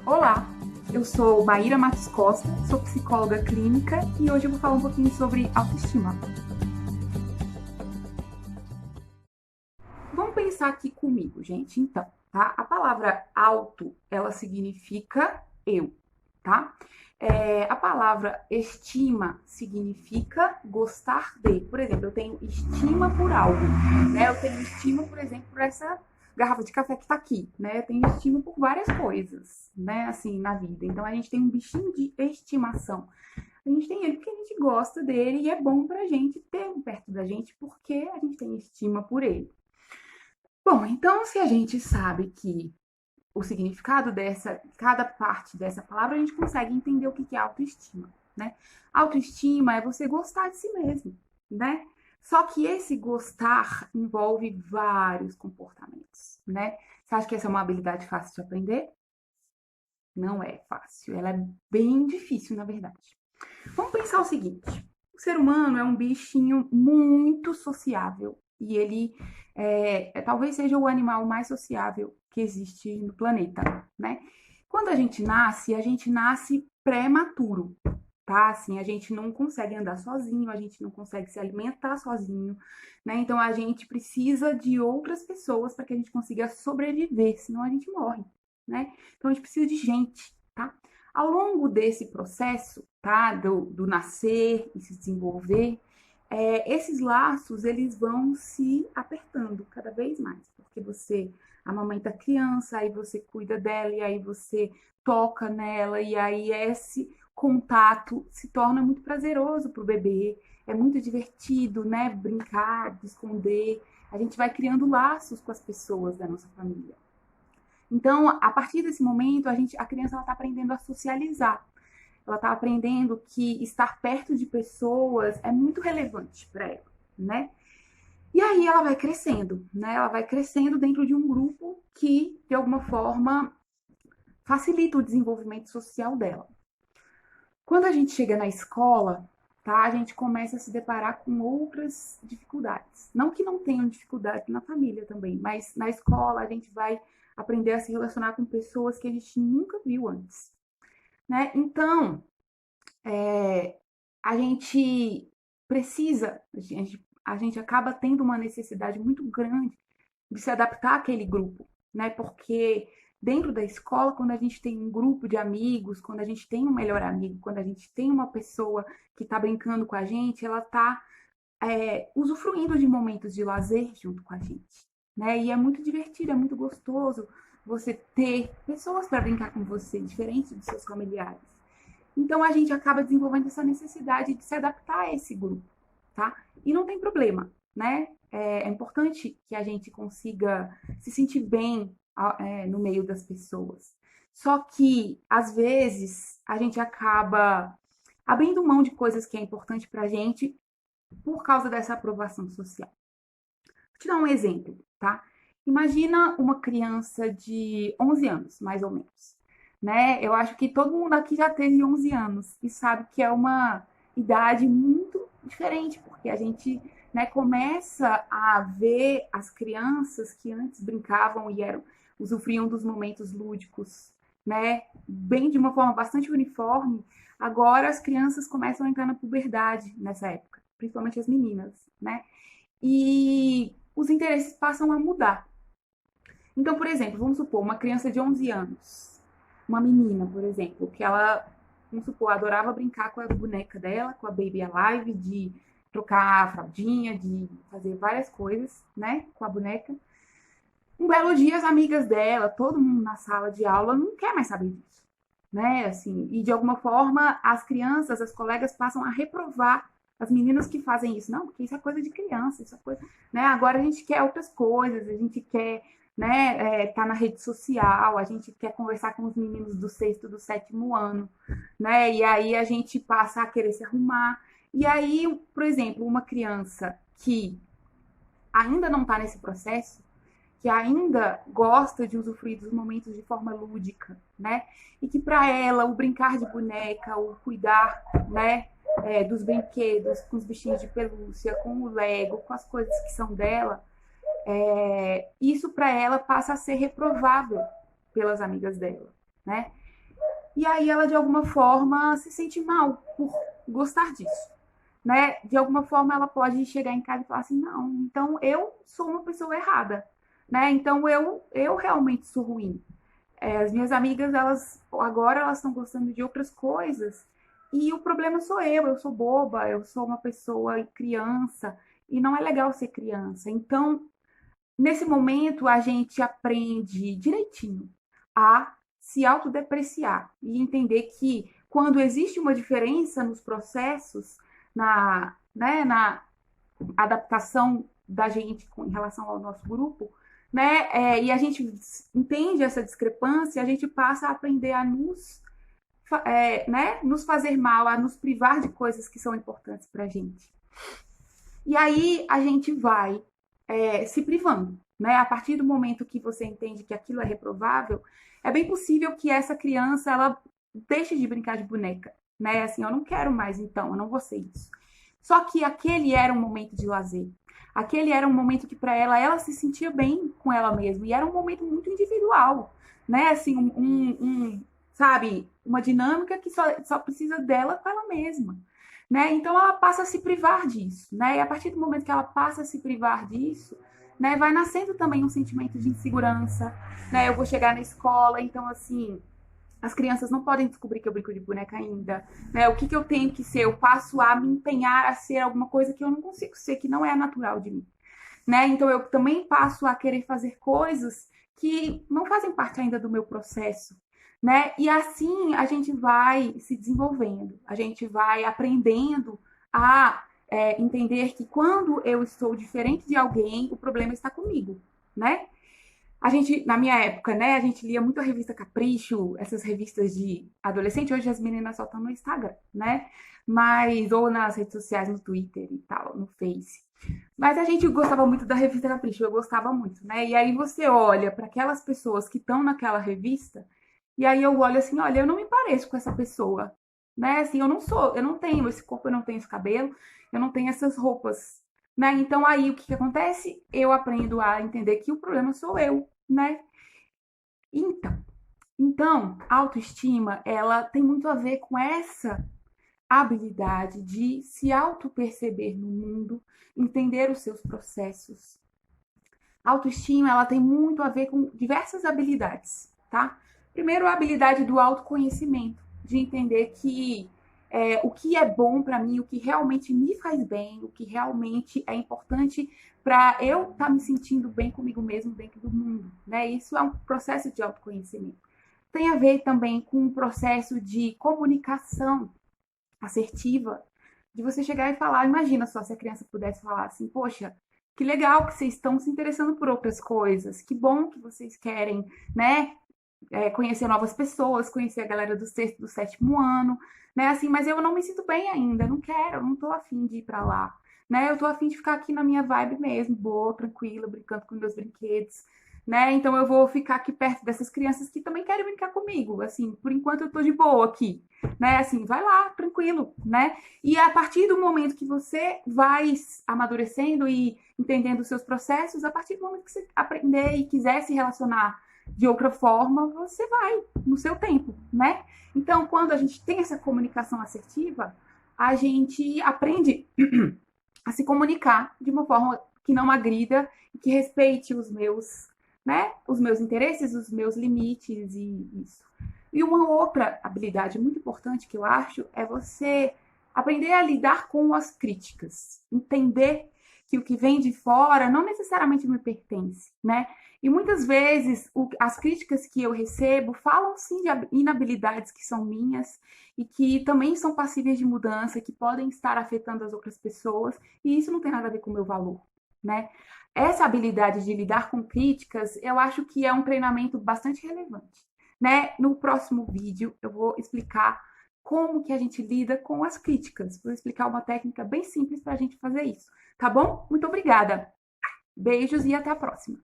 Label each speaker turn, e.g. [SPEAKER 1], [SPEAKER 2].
[SPEAKER 1] Olá, eu sou Maíra Matos Costa, sou psicóloga clínica e hoje eu vou falar um pouquinho sobre autoestima. Vamos pensar aqui comigo, gente, então, tá? A palavra auto, ela significa eu, tá? A palavra estima significa gostar de. Por exemplo, eu tenho estima por algo, né? Eu tenho estima, por exemplo, por essa garrafa de café que tá aqui, né? Eu tenho estima por várias coisas, né? Assim, na vida. Então, a gente tem um bichinho de estimação. A gente tem ele porque a gente gosta dele e é bom pra gente ter um perto da gente porque a gente tem estima por ele. Bom, então se a gente sabe que o significado dessa, cada parte dessa palavra, a gente consegue entender o que é autoestima, né? Autoestima é você gostar de si mesmo, né? Só que esse gostar envolve vários comportamentos, né? Você acha que essa é uma habilidade fácil de aprender? Não é fácil, ela é bem difícil, na verdade. Vamos pensar o seguinte: o ser humano é um bichinho muito sociável e ele talvez seja o animal mais sociável que existe no planeta, né? Quando a gente nasce prematuro, tá? Assim, a gente não consegue andar sozinho, a gente não consegue se alimentar sozinho, né? Então a gente precisa de outras pessoas para que a gente consiga sobreviver, senão a gente morre, né? Então a gente precisa de gente, tá? Ao longo desse processo, tá, do nascer e se desenvolver, esses laços eles vão se apertando cada vez mais, porque você amamenta a criança, aí você cuida dela, e aí você toca nela, e aí esse contato se torna muito prazeroso para o bebê, é muito divertido, né? Brincar, esconder, a gente vai criando laços com as pessoas da nossa família. Então, a partir desse momento, a criança está aprendendo a socializar. Ela está aprendendo que estar perto de pessoas é muito relevante para ela, né? E aí ela vai crescendo, né? Ela vai crescendo dentro de um grupo que, de alguma forma, facilita o desenvolvimento social dela. Quando a gente chega na escola, tá? A gente começa a se deparar com outras dificuldades. Não que não tenham dificuldade na família também, mas na escola a gente vai aprender a se relacionar com pessoas que a gente nunca viu antes, né? Então, a gente precisa, a gente acaba tendo uma necessidade muito grande de se adaptar àquele grupo, né? Porque dentro da escola, quando a gente tem um grupo de amigos, quando a gente tem um melhor amigo, quando a gente tem uma pessoa que está brincando com a gente, ela está usufruindo de momentos de lazer junto com a gente, né? E é muito divertido, é muito gostoso você ter pessoas para brincar com você, diferente dos seus familiares. Então a gente acaba desenvolvendo essa necessidade de se adaptar a esse grupo, tá? E não tem problema, né? É importante que a gente consiga se sentir bem no meio das pessoas. Só que, às vezes, a gente acaba abrindo mão de coisas que é importante pra gente por causa dessa aprovação social. Vou te dar um exemplo, tá? Imagina uma criança de 11 anos, mais ou menos, né? Eu acho que todo mundo aqui já teve 11 anos e sabe que é uma idade muito diferente, porque a gente, né, começa a ver as crianças que antes brincavam e usufruíam dos momentos lúdicos, né, bem de uma forma bastante uniforme. Agora as crianças começam a entrar na puberdade nessa época, principalmente as meninas, né? E os interesses passam a mudar. Então, por exemplo, vamos supor, uma criança de 11 anos, uma menina, por exemplo, que ela, vamos supor, adorava brincar com a boneca dela, com a Baby Alive, de trocar a fraldinha, de fazer várias coisas, né, com a boneca. Um belo dia, as amigas dela, todo mundo na sala de aula, não quer mais saber disso, né, assim, e de alguma forma, as crianças, as colegas passam a reprovar as meninas que fazem isso. Não, porque isso é coisa de criança, isso é coisa, né, agora a gente quer outras coisas, a gente quer, né, tá na rede social, a gente quer conversar com os meninos do sexto, do sétimo ano, né, e aí a gente passa a querer se arrumar, e aí, por exemplo, uma criança que ainda não está nesse processo, que ainda gosta de usufruir dos momentos de forma lúdica, né? E que para ela o brincar de boneca, o cuidar, né, dos brinquedos, com os bichinhos de pelúcia, com o Lego, com as coisas que são dela, isso para ela passa a ser reprovável pelas amigas dela, né? e aí ela de alguma forma se sente mal por gostar disso, né? De alguma forma ela pode chegar em casa e falar assim, não, então eu sou uma pessoa errada, né? Então eu realmente sou ruim. As minhas amigas, elas agora elas estão gostando de outras coisas e o problema sou eu sou boba, eu sou uma pessoa criança e não é legal ser criança. Então, nesse momento, a gente aprende direitinho a se autodepreciar e entender que quando existe uma diferença nos processos, na adaptação da gente em relação ao nosso grupo, né? E a gente entende essa discrepância, a gente passa a aprender a nos fazer mal, a nos privar de coisas que são importantes para a gente. E aí a gente vai se privando, né? A partir do momento que você entende que aquilo é reprovável, é bem possível que essa criança ela deixe de brincar de boneca, né? Assim, eu não quero mais, então, eu não vou ser isso. Só que aquele era um momento de lazer. Aquele era um momento que para ela se sentia bem com ela mesma e era um momento muito individual, né? Assim, sabe, uma dinâmica que só precisa dela com ela mesma. Né? Então ela passa a se privar disso, né? E a partir do momento que ela passa a se privar disso, né, vai nascendo também um sentimento de insegurança, né? Eu vou chegar na escola, então assim, as crianças não podem descobrir que eu brinco de boneca ainda, né? O que eu tenho que ser? Eu passo a me empenhar a ser alguma coisa que eu não consigo ser, que não é natural de mim, né? Então eu também passo a querer fazer coisas que não fazem parte ainda do meu processo, né? E assim a gente vai se desenvolvendo, a gente vai aprendendo a entender que quando eu estou diferente de alguém, o problema está comigo, né? A gente, na minha época, né, a gente lia muito a revista Capricho, essas revistas de adolescente, hoje as meninas só estão no Instagram, né? Mas, ou nas redes sociais, no Twitter e tal, no Face. Mas a gente gostava muito da revista Capricho, eu gostava muito, né? E aí você olha para aquelas pessoas que estão naquela revista, e aí eu olho assim, olha, eu não me pareço com essa pessoa, né? Assim, eu não tenho esse corpo, eu não tenho esse cabelo, eu não tenho essas roupas, né? Então aí o que acontece? Eu aprendo a entender que o problema sou eu, né? Então, a autoestima, ela tem muito a ver com essa habilidade de se auto-perceber no mundo, entender os seus processos. A autoestima, ela tem muito a ver com diversas habilidades, tá? Primeiro, a habilidade do autoconhecimento, de entender que o que é bom para mim, o que realmente me faz bem, o que realmente é importante para eu estar me sentindo bem comigo mesmo dentro do mundo, né? Isso é um processo de autoconhecimento. Tem a ver também com um processo de comunicação assertiva, de você chegar e falar, imagina só se a criança pudesse falar assim, poxa, que legal que vocês estão se interessando por outras coisas, que bom que vocês querem, né, conhecer novas pessoas, conhecer a galera do sexto, do sétimo ano, né, assim, mas eu não me sinto bem ainda, não quero, não tô afim de ir pra lá, né, eu tô afim de ficar aqui na minha vibe mesmo, boa, tranquila, brincando com meus brinquedos, né, então eu vou ficar aqui perto dessas crianças que também querem brincar comigo, assim, por enquanto eu tô de boa aqui, né, assim, vai lá, tranquilo, né, e a partir do momento que você vai amadurecendo e entendendo os seus processos, a partir do momento que você aprender e quiser se relacionar de outra forma, você vai no seu tempo, né? Então, quando a gente tem essa comunicação assertiva, a gente aprende a se comunicar de uma forma que não agrida e que respeite os meus, né? Os meus interesses, os meus limites e isso. E uma outra habilidade muito importante que eu acho é você aprender a lidar com as críticas, entender que o que vem de fora não necessariamente me pertence, né? E muitas vezes as críticas que eu recebo falam sim de inabilidades que são minhas e que também são passíveis de mudança, que podem estar afetando as outras pessoas, e isso não tem nada a ver com o meu valor, né? Essa habilidade de lidar com críticas, eu acho que é um treinamento bastante relevante, né? No próximo vídeo eu vou explicar como que a gente lida com as críticas. Vou explicar uma técnica bem simples para a gente fazer isso, tá bom? Muito obrigada. Beijos e até a próxima.